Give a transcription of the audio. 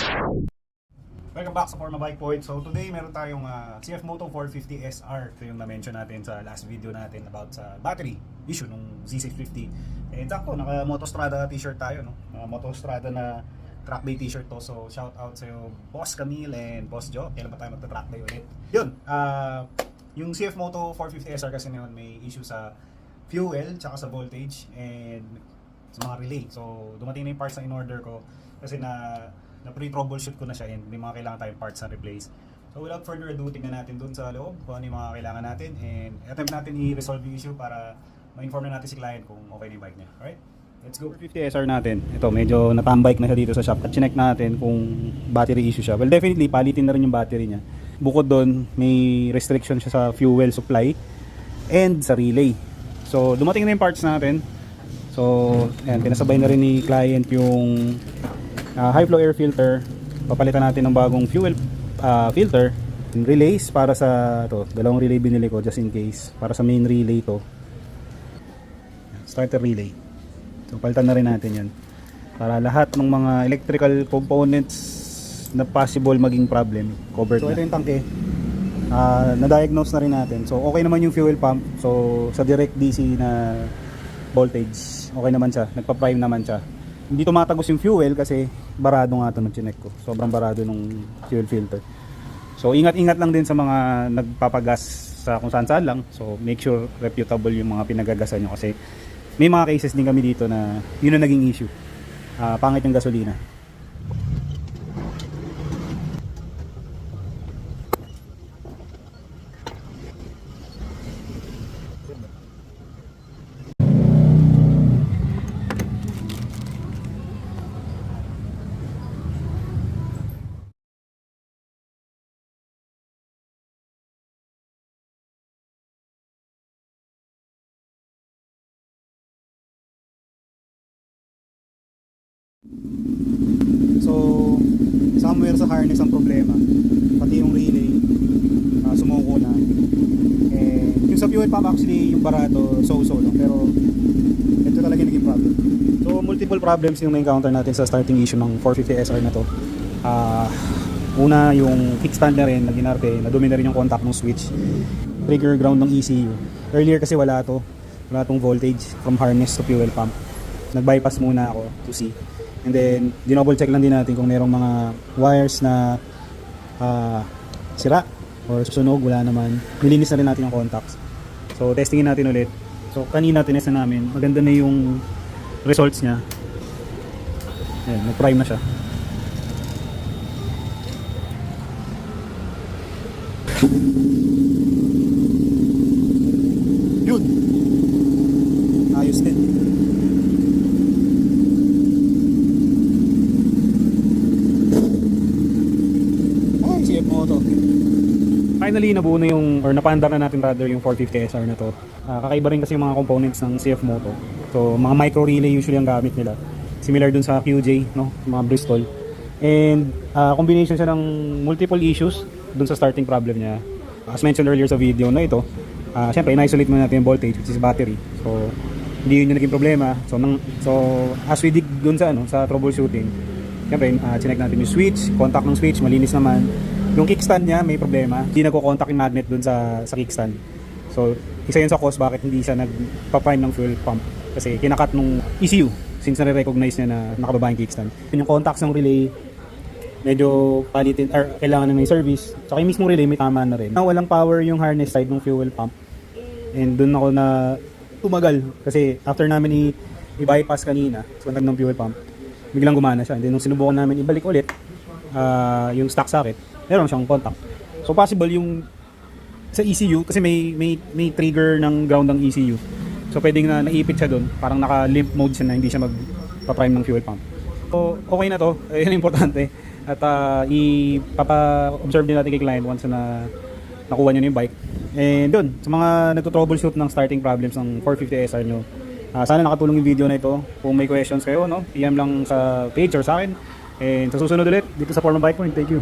Welcome back sa Forma Bike Point. So today meron tayong CF Moto 450 SR. Ito yung na-mention natin sa last video natin about sa battery issue ng Z650. And sakto, naka Motostrada t-shirt tayo, no? Motostrada na track day t-shirt to. So shout out sa iyo Boss Camille and Boss Joe. Kailan ba tayo magta-track day ulit? Yun, yung CF Moto 450 SR kasi ngayon may issue sa fuel tsaka sa voltage and sa mga relay. So dumating na yung parts na in-order ko kasi na pre-troubleshoot ko na siya and may mga kailangan tayong parts na replace. So without further ado, tingnan natin dun sa loob kung ano yung mga kailangan natin and attempt natin i-resolve yung issue para ma-inform na natin si client kung okay na yung bike niya. Alright? Let's go. 450 SR natin. Ito, medyo natambike na siya dito sa shop at chinek natin kung battery issue siya. Well, definitely, palitin na rin yung battery niya. Bukod doon, may restriction siya sa fuel supply and sa relay. So, dumating na yung parts natin. So, ayan, pinasabay na rin ni client yung high flow air filter. Papalitan natin ng bagong fuel filter. Relays para sa dalawang relay binili ko just in case. Para sa main relay to. Starter relay. So palitan na rin natin yan. Para lahat ng mga electrical components na possible maging problem covered na. So ito yung tangke. Na-diagnose na rin natin. So okay naman yung fuel pump. So sa direct DC na voltage, okay naman siya. Nagpa-prime naman siya. Hindi tumatagos yung fuel kasi barado nga ito nung chinek ko. Sobrang barado nung fuel filter. So ingat-ingat lang din sa mga nagpapagas sa kung saan-saan lang. So make sure reputable yung mga pinagagasan nyo kasi may mga cases din kami dito na yun ang naging issue. Pangit yung gasolina. So, somewhere sa harness ang problema. Pati yung relay, sumuko na. Eh, yung sa fuel pump actually, yung barato, so-so lang. Pero, ito talaga naging problem. So, multiple problems yung na-encounter natin sa starting issue ng 450 SR na to. Una, yung kickstand na rin, nag-inarte, nadumi na rin yung contact ng switch. Trigger ground ng ECU. Earlier kasi wala to. Wala tong voltage from harness to fuel pump. Nag-bypass muna ako to see. And then, dinouble check lang din natin kung merong mga wires na sira or susunog, wala naman. Nilinis na rin natin yung contacts. So, testingin natin ulit. So, kanina tinest na namin. Maganda na yung results niya. Ayan, nag-prime na siya. Yun! Ayos din. Moto. Finally nabuo na yung or napandar na natin rather yung 450 SR na to. Kakaiba rin kasi yung mga components ng CF Moto. So mga micro relay usually ang gamit nila. Similar dun sa QJ, no, mga Bristol. And combination siya ng multiple issues dun sa starting problem niya. As mentioned earlier sa video na ito, syempre in-isolate muna natin yung voltage which is battery. So hindi yun yung naging problema. So as we dig dun sa sa troubleshooting, syempre chinek natin yung switch, contact ng switch, malinis naman. Yung kickstand niya may problema, hindi nagko-contact yung magnet dun sa kickstand. So isa yun sa cause bakit hindi siya nagpa-prime ng fuel pump kasi kinakat nung ECU since nare-recognize niya na nakababa yung kickstand. Yung contacts ng relay medyo palitin or kailangan na may service. So yung mismong relay may tama na rin. Walang power yung harness side ng fuel pump. And dun ako na tumagal kasi after namin i-bypass kanina sa ng fuel pump, biglang gumana siya. And then nung sinubukan namin ibalik ulit yung stock socket, meron siyang contact. So possible yung sa ECU kasi may trigger ng ground ng ECU. So pwedeng na naipit siya doon, parang naka-limp mode siya na hindi siya magpa-prime ng fuel pump. So okay na to, yun ang importante. At ipapa-observe din natin kay client once na nakuha niyo na yung bike. And doon, sa mga nagto-troubleshoot ng starting problems ng 450 SR nyo, sana nakatulong yung video na ito. Kung may questions kayo, no, PM lang sa page or sa akin. And sa susunod ulit, dito sa Forma Bike Point. Thank you.